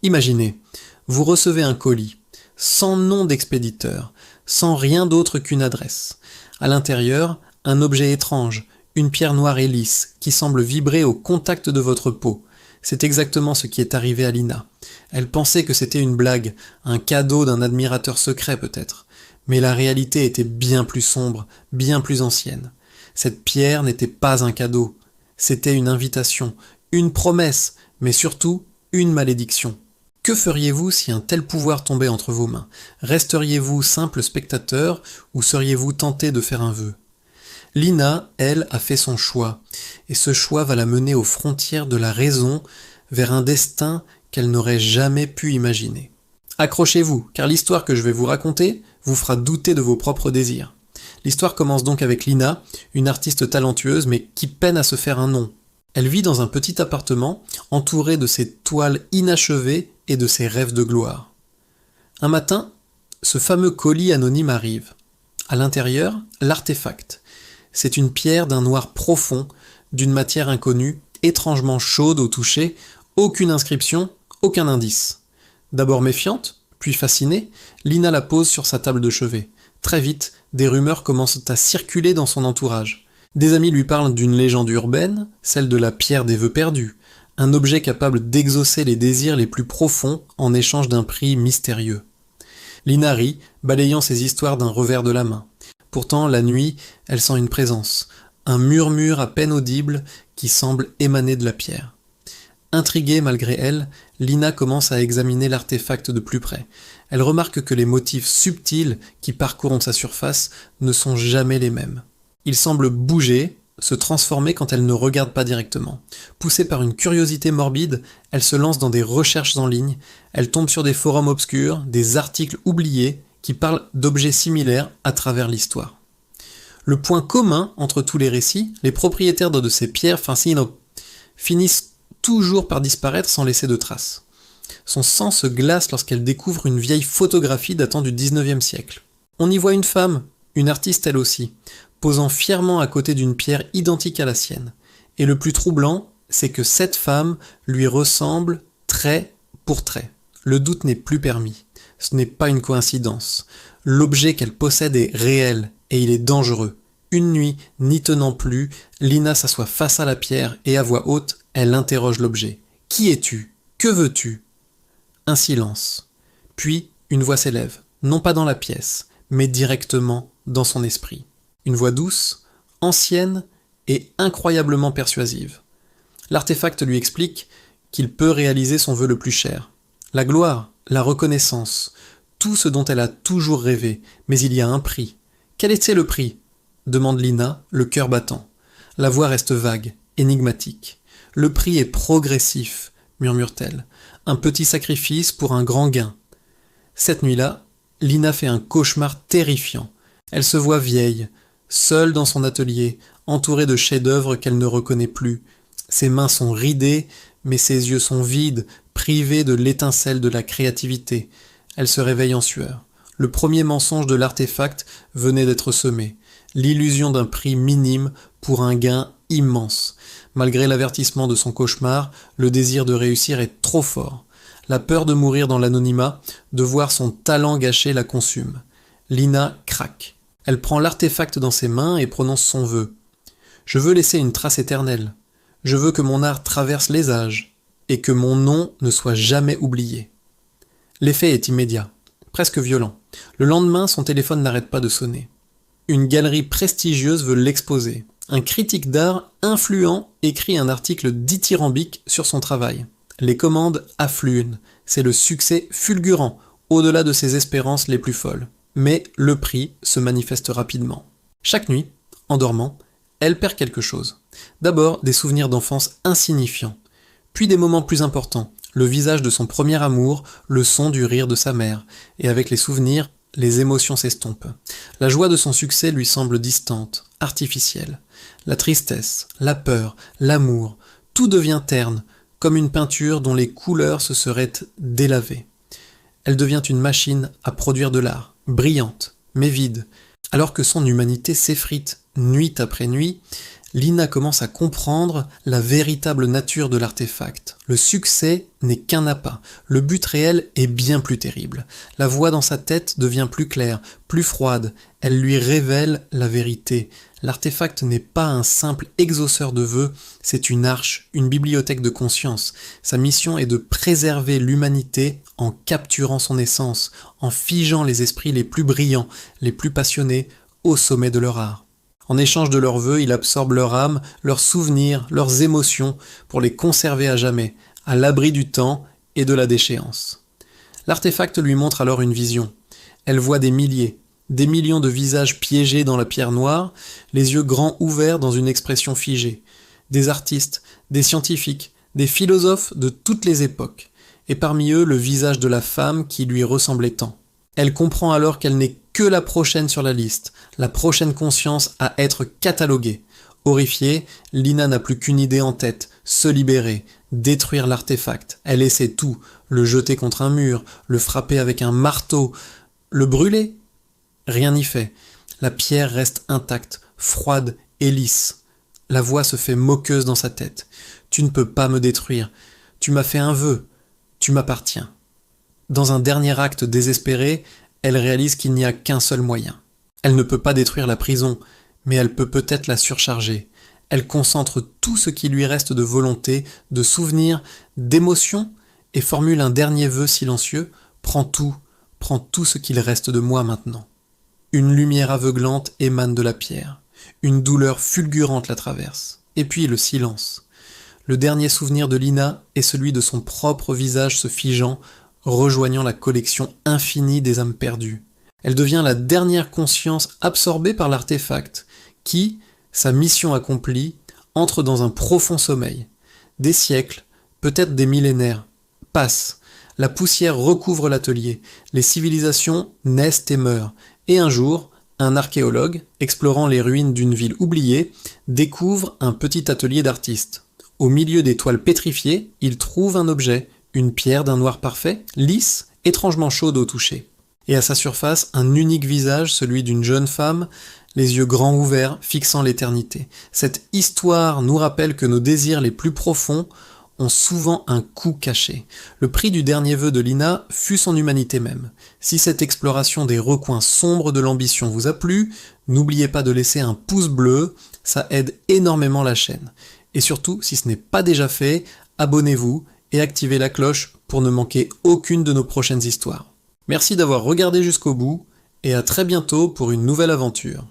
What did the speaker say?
Imaginez, vous recevez un colis, sans nom d'expéditeur, sans rien d'autre qu'une adresse. À l'intérieur, un objet étrange, une pierre noire et lisse, qui semble vibrer au contact de votre peau. C'est exactement ce qui est arrivé à Lina. Elle pensait que c'était une blague, un cadeau d'un admirateur secret peut-être. Mais la réalité était bien plus sombre, bien plus ancienne. Cette pierre n'était pas un cadeau. C'était une invitation, une promesse, mais surtout une malédiction. Que feriez-vous si un tel pouvoir tombait entre vos mains? Resteriez-vous simple spectateur ou seriez-vous tenté de faire un vœu? Lina, elle, a fait son choix, et ce choix va la mener aux frontières de la raison, vers un destin qu'elle n'aurait jamais pu imaginer. Accrochez-vous, car l'histoire que je vais vous raconter vous fera douter de vos propres désirs. L'histoire commence donc avec Lina, une artiste talentueuse mais qui peine à se faire un nom. Elle vit dans un petit appartement, entourée de ses toiles inachevées et de ses rêves de gloire. Un matin, ce fameux colis anonyme arrive. À l'intérieur, l'artefact. C'est une pierre d'un noir profond, d'une matière inconnue, étrangement chaude au toucher, aucune inscription, aucun indice. D'abord méfiante, puis fascinée, Lina la pose sur sa table de chevet. Très vite, des rumeurs commencent à circuler dans son entourage. Des amis lui parlent d'une légende urbaine, celle de la pierre des vœux perdus, un objet capable d'exaucer les désirs les plus profonds en échange d'un prix mystérieux. Lina rit, balayant ces histoires d'un revers de la main. Pourtant, la nuit, elle sent une présence, un murmure à peine audible qui semble émaner de la pierre. Intriguée malgré elle, Lina commence à examiner l'artefact de plus près. Elle remarque que les motifs subtils qui parcourent sa surface ne sont jamais les mêmes. Ils semblent bouger, se transformer quand elle ne regarde pas directement. Poussée par une curiosité morbide, elle se lance dans des recherches en ligne, elle tombe sur des forums obscurs, des articles oubliés qui parlent d'objets similaires à travers l'histoire. Le point commun entre tous les récits, les propriétaires de ces pierres finissent toujours par disparaître sans laisser de traces. Son sang se glace lorsqu'elle découvre une vieille photographie datant du 19e siècle. On y voit une femme, une artiste elle aussi, posant fièrement à côté d'une pierre identique à la sienne. Et le plus troublant, c'est que cette femme lui ressemble trait pour trait. Le doute n'est plus permis. Ce n'est pas une coïncidence. L'objet qu'elle possède est réel et il est dangereux. Une nuit, n'y tenant plus, Lina s'assoit face à la pierre et à voix haute, elle interroge l'objet. « Qui es-tu? Que veux-tu » Un silence. Puis, une voix s'élève, non pas dans la pièce, mais directement dans son esprit. Une voix douce, ancienne et incroyablement persuasive. L'artefact lui explique qu'il peut réaliser son vœu le plus cher. La gloire, la reconnaissance, tout ce dont elle a toujours rêvé, mais il y a un prix. Quel était le prix? Demande Lina, le cœur battant. La voix reste vague, énigmatique. Le prix est progressif, murmure-t-elle. Un petit sacrifice pour un grand gain. Cette nuit-là, Lina fait un cauchemar terrifiant. Elle se voit vieille, seule dans son atelier, entourée de chefs-d'œuvre qu'elle ne reconnaît plus. Ses mains sont ridées, mais ses yeux sont vides, privés de l'étincelle de la créativité. Elle se réveille en sueur. Le premier mensonge de l'artefact venait d'être semé. L'illusion d'un prix minime pour un gain immense. Malgré l'avertissement de son cauchemar, le désir de réussir est trop fort. La peur de mourir dans l'anonymat, de voir son talent gâché la consume. Lina craque. Elle prend l'artefact dans ses mains et prononce son vœu. « Je veux laisser une trace éternelle. Je veux que mon art traverse les âges et que mon nom ne soit jamais oublié. » L'effet est immédiat, presque violent. Le lendemain, son téléphone n'arrête pas de sonner. Une galerie prestigieuse veut l'exposer. Un critique d'art influent écrit un article dithyrambique sur son travail. Les commandes affluent. C'est le succès fulgurant, au-delà de ses espérances les plus folles. Mais le prix se manifeste rapidement. Chaque nuit, en dormant, elle perd quelque chose. D'abord, des souvenirs d'enfance insignifiants. Puis des moments plus importants. Le visage de son premier amour, le son du rire de sa mère. Et avec les souvenirs, les émotions s'estompent. La joie de son succès lui semble distante, artificielle. La tristesse, la peur, l'amour, tout devient terne, comme une peinture dont les couleurs se seraient délavées. Elle devient une machine à produire de l'art, brillante, mais vide. Alors que son humanité s'effrite nuit après nuit, Lina commence à comprendre la véritable nature de l'artefact. Le succès n'est qu'un appât. Le but réel est bien plus terrible. La voix dans sa tête devient plus claire, plus froide. Elle lui révèle la vérité. L'artefact n'est pas un simple exauceur de vœux, c'est une arche, une bibliothèque de conscience. Sa mission est de préserver l'humanité en capturant son essence, en figeant les esprits les plus brillants, les plus passionnés, au sommet de leur art. En échange de leurs vœux, il absorbe leur âme, leurs souvenirs, leurs émotions, pour les conserver à jamais, à l'abri du temps et de la déchéance. L'artefact lui montre alors une vision. Elle voit des millions de visages piégés dans la pierre noire, les yeux grands ouverts dans une expression figée. Des artistes, des scientifiques, des philosophes de toutes les époques, et parmi eux le visage de la femme qui lui ressemblait tant. Elle comprend alors qu'elle n'est que la prochaine sur la liste, la prochaine conscience à être cataloguée. Horrifiée, Lina n'a plus qu'une idée en tête, se libérer, détruire l'artefact. Elle essaie tout, le jeter contre un mur, le frapper avec un marteau, le brûler. Rien n'y fait. La pierre reste intacte, froide et lisse. La voix se fait moqueuse dans sa tête. Tu ne peux pas me détruire. Tu m'as fait un vœu. Tu m'appartiens. Dans un dernier acte désespéré, elle réalise qu'il n'y a qu'un seul moyen. Elle ne peut pas détruire la prison, mais elle peut peut-être la surcharger. Elle concentre tout ce qui lui reste de volonté, de souvenirs, d'émotions, et formule un dernier vœu silencieux. Prends tout ce qu'il reste de moi maintenant. Une lumière aveuglante émane de la pierre. Une douleur fulgurante la traverse. Et puis le silence. Le dernier souvenir de Lina est celui de son propre visage se figeant, rejoignant la collection infinie des âmes perdues. Elle devient la dernière conscience absorbée par l'artefact, qui, sa mission accomplie, entre dans un profond sommeil. Des siècles, peut-être des millénaires, passent. La poussière recouvre l'atelier, les civilisations naissent et meurent, et un jour, un archéologue, explorant les ruines d'une ville oubliée, découvre un petit atelier d'artistes. Au milieu des toiles pétrifiées, il trouve un objet, une pierre d'un noir parfait, lisse, étrangement chaude au toucher. Et à sa surface, un unique visage, celui d'une jeune femme, les yeux grands ouverts, fixant l'éternité. Cette histoire nous rappelle que nos désirs les plus profonds ont souvent un coût caché. Le prix du dernier vœu de Lina fut son humanité même. Si cette exploration des recoins sombres de l'ambition vous a plu, n'oubliez pas de laisser un pouce bleu, ça aide énormément la chaîne. Et surtout, si ce n'est pas déjà fait, abonnez-vous et activez la cloche pour ne manquer aucune de nos prochaines histoires. Merci d'avoir regardé jusqu'au bout et à très bientôt pour une nouvelle aventure.